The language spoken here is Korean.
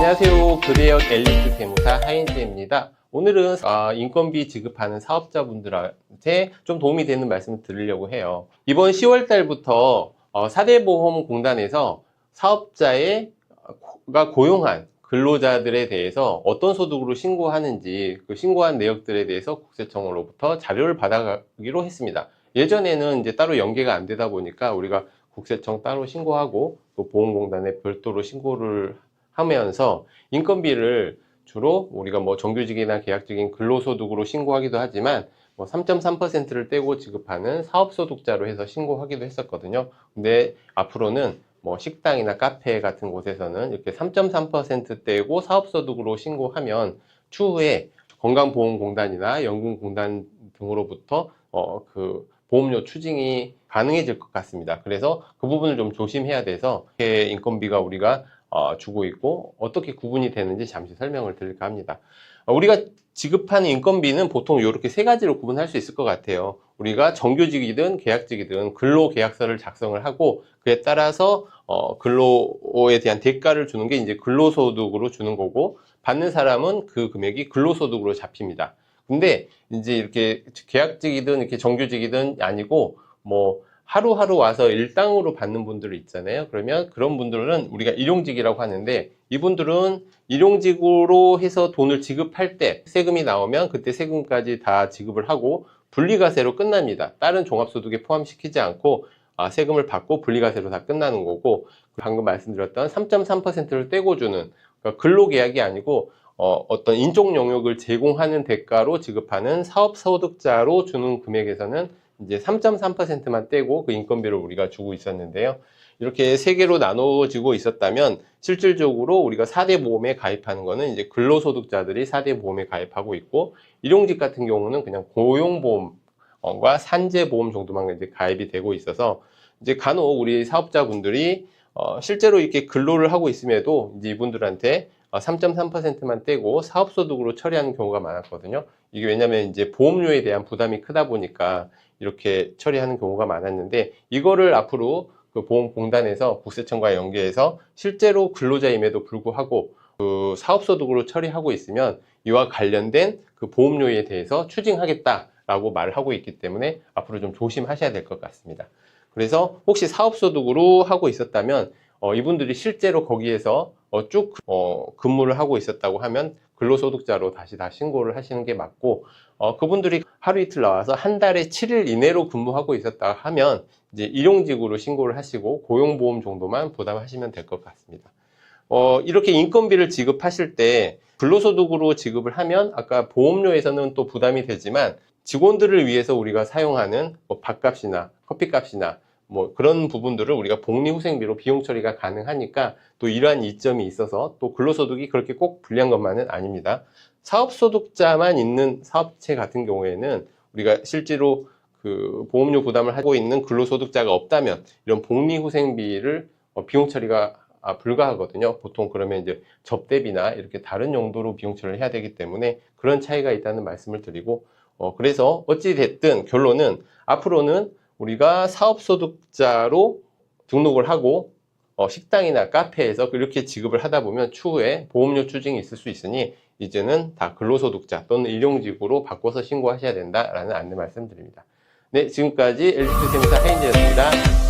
안녕하세요. 교대역 엘리트 세무사 하인즈입니다. 오늘은 인건비 지급하는 사업자분들한테 좀 도움이 되는 말씀을 드리려고 해요. 이번 10월 달부터 4대 보험공단에서 사업자가 고용한 근로자들에 대해서 어떤 소득으로 신고하는지 그 신고한 내역들에 대해서 국세청으로부터 자료를 받아가기로 했습니다. 예전에는 이제 따로 연계가 안 되다 보니까 우리가 국세청 따로 신고하고 또 보험공단에 별도로 신고를 하면서 인건비를 주로 우리가 뭐 정규직이나 계약직인 근로소득으로 신고하기도 하지만 뭐 3.3%를 떼고 지급하는 사업소득자로 해서 신고하기도 했었거든요. 근데 앞으로는 뭐 식당이나 카페 같은 곳에서는 이렇게 3.3% 떼고 사업소득으로 신고하면 추후에 건강보험공단이나 연금공단 등으로부터 그 보험료 추징이 가능해질 것 같습니다. 그래서 그 부분을 좀 조심해야 돼서 인건비가 우리가 주고 있고 어떻게 구분이 되는지 잠시 설명을 드릴까 합니다. 우리가 지급하는 인건비는 보통 이렇게 세 가지로 구분할 수 있을 것 같아요. 우리가 정규직이든 계약직이든 근로계약서를 작성을 하고 그에 따라서 근로에 대한 대가를 주는 게 이제 근로소득으로 주는 거고, 받는 사람은 그 금액이 근로소득으로 잡힙니다. 근데 이제 이렇게 계약직이든 이렇게 정규직이든 아니고 뭐 하루하루 와서 일당으로 받는 분들이 있잖아요. 그러면 그런 분들은 우리가 일용직이라고 하는데, 이분들은 일용직으로 해서 돈을 지급할 때 세금이 나오면 그때 세금까지 다 지급을 하고 분리과세로 끝납니다. 다른 종합소득에 포함시키지 않고 세금을 받고 분리과세로 다 끝나는 거고, 방금 말씀드렸던 3.3%를 떼고 주는, 그러니까 근로계약이 아니고 어떤 인적 영역을 제공하는 대가로 지급하는 사업소득자로 주는 금액에서는 이제 3.3%만 떼고 그 인건비를 우리가 주고 있었는데요. 이렇게 세 개로 나눠지고 있었다면 실질적으로 우리가 4대 보험에 가입하는 거는 이제 근로소득자들이 4대 보험에 가입하고 있고, 일용직 같은 경우는 그냥 고용보험과 산재보험 정도만 이제 가입이 되고 있어서 이제 간혹 우리 사업자분들이 실제로 이렇게 근로를 하고 있음에도 이제 이분들한테 3.3%만 떼고 사업소득으로 처리하는 경우가 많았거든요. 이게 왜냐면 이제 보험료에 대한 부담이 크다 보니까 이렇게 처리하는 경우가 많았는데, 이거를 앞으로 그 보험공단에서 국세청과 연계해서 실제로 근로자임에도 불구하고 그 사업소득으로 처리하고 있으면 이와 관련된 그 보험료에 대해서 추징하겠다라고 말을 하고 있기 때문에 앞으로 좀 조심하셔야 될 것 같습니다. 그래서 혹시 사업소득으로 하고 있었다면 이분들이 실제로 거기에서 쭉 근무를 하고 있었다고 하면 근로소득자로 다시 다 신고를 하시는 게 맞고, 그분들이 하루 이틀 나와서 한 달에 7일 이내로 근무하고 있었다 하면 이제 일용직으로 신고를 하시고 고용보험 정도만 부담하시면 될 것 같습니다. 이렇게 인건비를 지급하실 때 근로소득으로 지급을 하면 아까 보험료에서는 또 부담이 되지만 직원들을 위해서 우리가 사용하는 뭐 밥값이나 커피값이나 뭐 그런 부분들을 우리가 복리후생비로 비용 처리가 가능하니까 또 이러한 이점이 있어서 또 근로소득이 그렇게 꼭 불리한 것만은 아닙니다. 사업소득자만 있는 사업체 같은 경우에는 우리가 실제로 그 보험료 부담을 하고 있는 근로소득자가 없다면 이런 복리후생비를 비용 처리가 불가하거든요. 보통 그러면 이제 접대비나 이렇게 다른 용도로 비용 처리를 해야 되기 때문에 그런 차이가 있다는 말씀을 드리고, 그래서 어찌 됐든 결론은 앞으로는 우리가 사업소득자로 등록을 하고 식당이나 카페에서 이렇게 지급을 하다 보면 추후에 보험료 추징이 있을 수 있으니 이제는 다 근로소득자 또는 일용직으로 바꿔서 신고하셔야 된다라는 안내 말씀드립니다. 네, 지금까지 엘리트 세무사 하인즈였습니다.